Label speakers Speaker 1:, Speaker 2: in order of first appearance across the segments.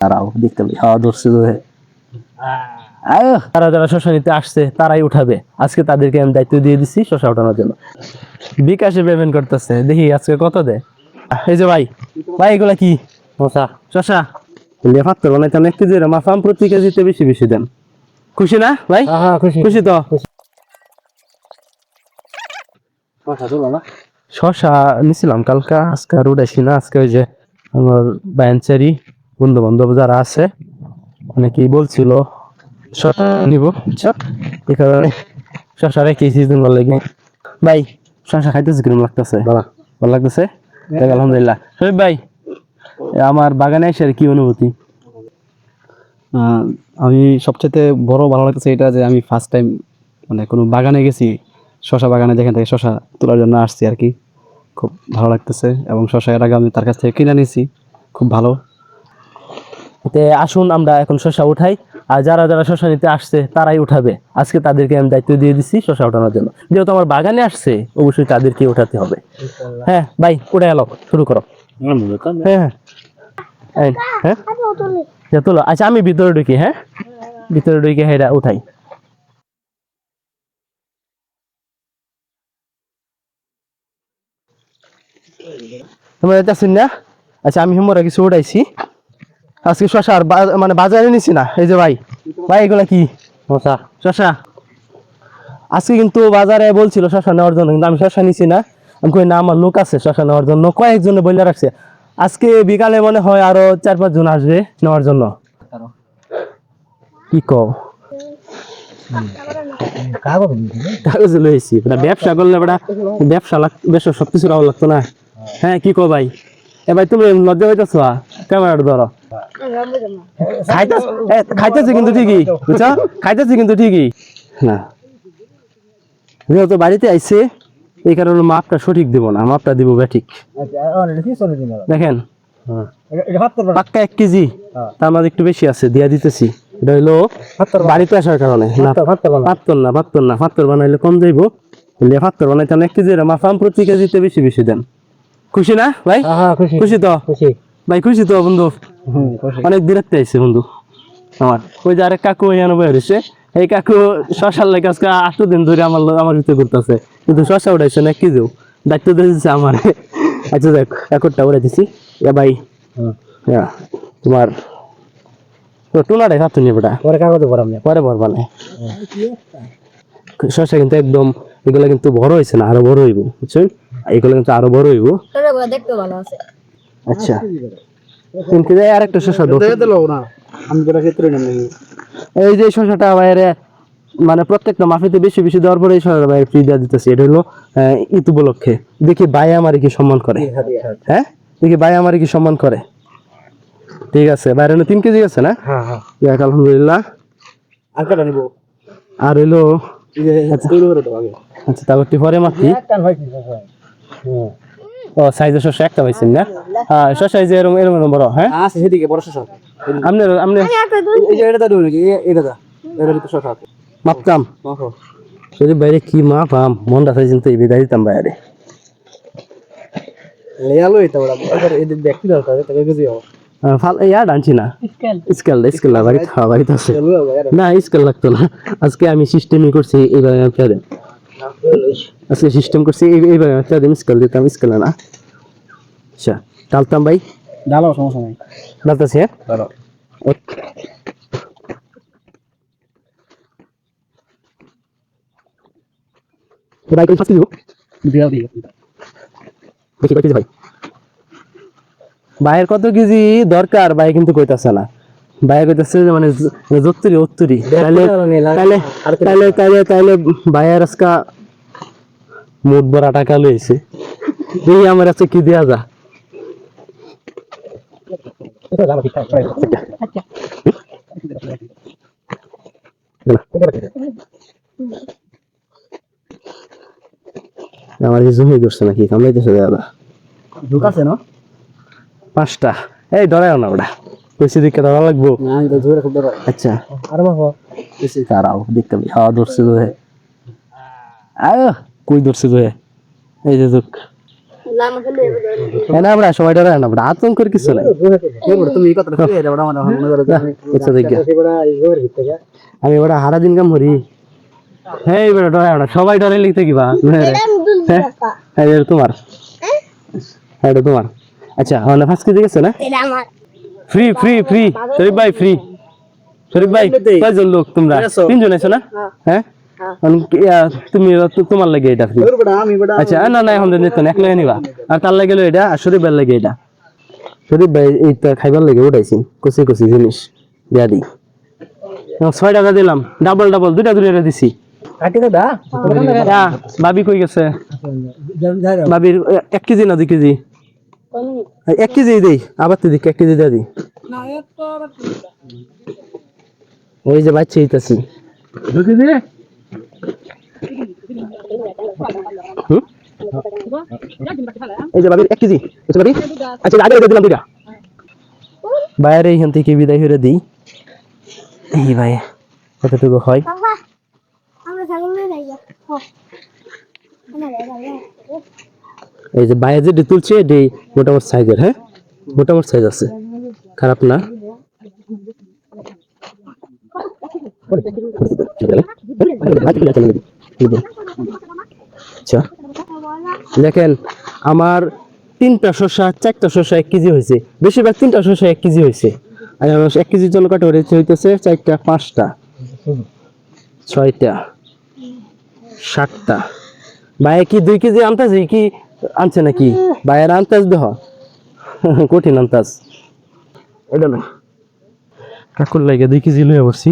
Speaker 1: তারাও দেখতে পাই হাওয়া ধরছে তারা যারা শশা নিতে আসছে তারাই উঠাবে। আজকে তাদেরকে আমি দায়িত্ব দিয়ে দিচ্ছি শশা উঠানোর জন্য। বিকাশে পেমেন্ট করতেছে, দেখি আজকে কত দেয়। এই যে ভাই ভাই এগুলা কি শশা লেফাত্তর বানাইতে অনেক কেজি মাফাম প্রতি কেজিতে বেশি বেশি দেন। খুশি না ভাই? খুশি তো? শশা নিছিলাম কালকা, আজকে আর উঠাইছি না। আজকে ওই যে আমার বায়ানচারি বন্ধু বান্ধব যারা আছে অনেকেই বলছিল শশা নিব, এই কারণে শশা রেখেছি তোমার লাগে। ভাই শশা খাইতেছে কিরকম লাগতেছে? ভালো লাগতেছে, আলহামদুলিল্লাহ। শরীফ ভাই আমার বাগানে এসে কি অনুভূতি?
Speaker 2: আমি সবচেয়ে বড় ভালো লাগতেছে এটা যে আমি ফার্স্ট টাইম মানে কোনো বাগানে গেছি, শশা বাগানে, যেখান থেকে শশা তোলার জন্য আসছি আর কি। খুব ভালো লাগতেছে এবং শশা এর আগে আমি তার কাছ থেকে কিনে নিয়েছি, খুব ভালো।
Speaker 1: আসুন আমরা এখন শশা উঠাই, আর যারা যারা শশা নিতে আসছে তারাই উঠাবে। আজকে তাদেরকে আমি দায়িত্ব দিয়ে দিচ্ছি শশা উঠানোর জন্য। যেহেতু আমার বাগানে আসছে অবশ্যই তাদেরকে উঠাতে হবে। হ্যাঁ ভাই উঠে এলো, শুরু করো। হ্যাঁ হ্যাঁ হ্যাঁ তোলো। আচ্ছা আমি ভিতরে ঢুকি, হ্যাঁ ভিতরে ঢুকে হেরা উঠাই। তোমরা দেখতেছেন না? আচ্ছা আমি হিমরা কিছু উঠাইছি আজকে শশা, আর মানে বাজারে নিছি না। এই যে ভাই ভাই এগুলা কি শশা? আজকে কিন্তু বাজারে বলছিল শশা নেওয়ার জন্য, কিন্তু আমি শশা নিছি না। আমি কই না, আমার লোক আছে শশা নেওয়ার জন্য, কয়েকজনে বলে রাখছে। আজকে বিকালে মনে হয় আরো 4-5 জন আসবে নেওয়ার জন্য। কি কও? কাগজ লইছি, ব্যবসা করলে ব্যবসা ব্যবসা সবকিছু রাও লাগতো না। হ্যাঁ কি কো ভাই? এ ভাই তুমি লজ্জা হইতেছ? ক্যামেরাটা ধরো। খাইতেছে কিন্তু ঠিকই, বুঝছো? খাইতেছে কিন্তু ঠিকই না। যেহেতু বাড়িতে আইছে এই কারণে মাপটা সঠিক দিব না, মাপটা দিব ব্যাঠিক। দেখেন পাক্কা 1 কেজি, তার মাঝে একটু বেশি আছে, দিয়া দিতেছি। এটা হইলো বাড়িতে আসার কারণে। পাত্তর বানাইলে কম যাইবো, পাত্তর বানাইতে 1 কেজি মাফাম প্রতি কেজিতে বেশি বেশি দেন। খুশি না ভাই? খুশি তো ভাই? খুশি তো বন্ধু? অনেক দূরত্বে আইছে বন্ধু আমার। ওই যে আরেক কাকু এখানে বয়ে রয়েছে, এই কাকু শশার লেগে আজকে 8 দিন ধরে আমার ভিতরে ঘুরতেছে, কিন্তু শশা উঠাইছে না, কি যাও দায়িত্ব দিয়েছে আমার। আচ্ছা দেখ একরটা উড়াই দিছি। এ ভাই তোমার টুনাটাই খাতো নি বেটা, পরে কাগজে ভরাম, পরে ভরবা না। শশা কিন্তু একদম এগুলা কিন্তু বড় হয়েছে না, আরো বড় হইব, বুঝছেন? এগুলো কিন্তু আরো বড় হইব।
Speaker 3: দেখতে ভালো আছে।
Speaker 1: আচ্ছা কিন্তু আরেকটা শশা এই যে শশাটা বাইরে মানে প্রত্যেকটা মাফিতে বেশি বেশি দেওয়ার পরে এই শশাটা বাইরে ফ্রি দিয়ে দিতেছি। এটা হলো ঈদ উপলক্ষে। দেখি ভাই আমার কি সম্মান করে। হ্যাঁ দেখি ভাই আমার কি সম্মান করে। ঠিক আছে বাইরে 3 কেজি আছে না? যাক আলহামদুলিল্লাহ। আর হইলো আচ্ছা তারপর পরে মাতি। ও সাইজের শশা একটা পাইছেন না? হ্যাঁ শশা এই যে এরকম এরকম বড়। হ্যাঁ সেদিকে বড় শশা আপনি মাপতাম যদি বাইরে কি মাপাম মনটা চাইছেন তো এই বিদায় দিতাম বাইরে। আনছি না স্কেল না বাড়িতে আছে না, স্কেল লাগতো না। আজকে আমি সিস্টেমই করছি এইভাবে আজকে সিস্টেম করছি এইভাবে স্কেল দিতাম, স্কেল না। আচ্ছা ডালতাম ভাই, ডালো সমস্যা নাই, ডালতাছি। হ্যাঁ ডালো। ভাই কত কেজি ভাই? ভাইয়ের কত কেজি দরকার ভাই কিন্তু কইতাছে না। ভাই কইতাছে যে মানে 70 তাইলে ভাইয়ের আজকা মোট বড় টাকা লইছে। দেখি আমার আছে কি দেয়া যা। আমার কি জমি ধরছে নাকি কামড়াইতেছে দাদা? ঢুক আছে না 5টা। এই ডরাও না ওটা, বেশি দিকে ধরা লাগবো না। আমি তো ধরে খুব ডরাই। আচ্ছা আর বাবা বেশি তারাও দেখতে পাই হাওয়া ধরছে তো। আয় কই ধরছে তো? এই যে দুঃখ না আমরা সবাই ডরে না বড় আতঙ্ক করে কিছু নাই
Speaker 2: তুমি এই কথাটা শুয়ে এটা আমার মনে করে
Speaker 1: আচ্ছা দেখ আমি বড় হারা দিন কাম করি হেই বড় ডরে না সবাই ডরে লিখতে কিবা হ্যাঁ এটা তোমার হ্যাঁ এটা তোমার আচ্ছা আমার ফার্স্ট কেজি গেছে না ফ্রি ফ্রি ফ্রি শরীফ ভাই ফ্রি শরীফ ভাই কয়জন লোক তোমরা তিনজন আছো না হ্যাঁ তুমি তোমার লাগে এটা ফ্রি আচ্ছা না না এখন নিতে না এক লাগে নিবা আর তার লাগে এটা আর শরীফ ভাই লাগে এটা শরীফ ভাই এইটা খাইবার লাগে উঠাইছি কচি কচি জিনিস দিয়া দিই 6 টাকা দিলাম ডাবল ডাবল দুইটা দুইটা দিছি ভাবি কই গেছে ভাবির 1 কেজি না 2 কেজি 1 কেজি দেই আবার তুই 1 কেজি দিয়ে দিই ওই যে বাচ্চা ইতাছি 2 কেজি এই যে ভাবির 1 কেজি আচ্ছা ভাবি আচ্ছা আগে দিয়ে দিলাম দুইটা বাইরে এখান থেকে বিদায় করে দিই এই ভাই কতটুকু হয় এই যে বাইরে যে তুলছে এটি মোটামুটি সাইজের হ্যাঁ মোটামুটি সাইজ আছে খারাপ না আচ্ছা দেখেন আমার 3টা শসা 4টা শসা 1 কেজি হয়েছে বেশিরভাগ 3টা শসা 1 কেজি হয়েছে আর 1 কেজির জন্য কাটা হইতেছে 4টা 5টা 6টা 7টা ভাই কি 2 কেজি আনতাছি কি আনছে নাকি ভাইয়ের আনতাজ দেহ কঠিন আনতাজ এটা না কাকুর লাগে 2 কেজি লইয়া বসছি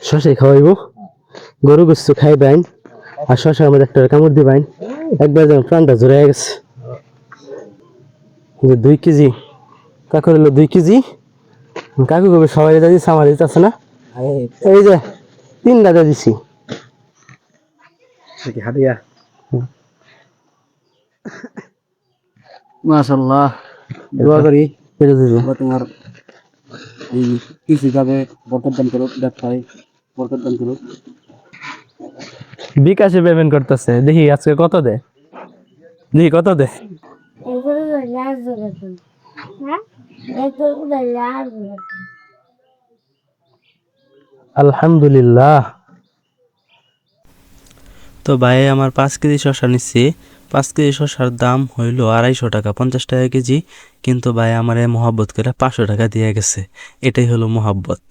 Speaker 1: শশাই খাওয়াইব গরু গোস্ত খাই বাইন আর শশার মধ্যে একটা কামড় দিবাইন একবার যেন প্রাণটা জোরে গেছে যে 2 কেজি কাকুর হলো 2 কেজি কাকু কবে সবাই দিচ্ছে আমার দিতে আছে না এই যে 3 দাদা দিছি
Speaker 2: হাদিয়া মাশাআল্লাহ দোয়া করি তোমার এই কৃষি কাজে বরকত দান করুক ব্যবসায় বরকত দান করুক
Speaker 1: বিকাশে পেমেন্ট করতেছে দেখি আজকে কত দে দেখি কত দে আলহামদুলিল্লাহ
Speaker 3: তো ভাই আমার 5 কেজি শসা নিচ্ছি 5 কেজি শসার দাম হইল 250 টাকা 50 টাকা কেজি কিন্তু ভাই আমার মহব্বত করে 500 টাকা দিয়ে গেছে এটাই হলো মহব্বত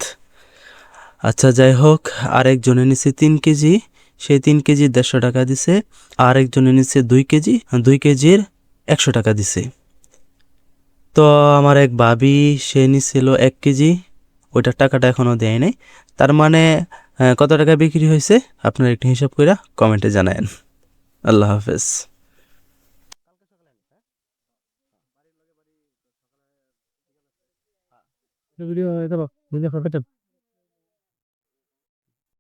Speaker 3: আচ্ছা যাই হোক আরেকজনে নিচ্ছে 3 কেজি সেই 3 কেজি 150 টাকা দিছে আরেকজনে নিচ্ছে 2 কেজি 2 কেজির 100 টাকা দিছে তো আমার এক ভাবি সে নিছিল 1 কেজি ওইটার টাকাটা এখনো দেয় নাই তার মানে কত টাকা বিক্রি হয়েছে আপনারা একটু হিসাব করে কমেন্টে জানায়েন আল্লাহ হাফেজ
Speaker 1: ভিডিও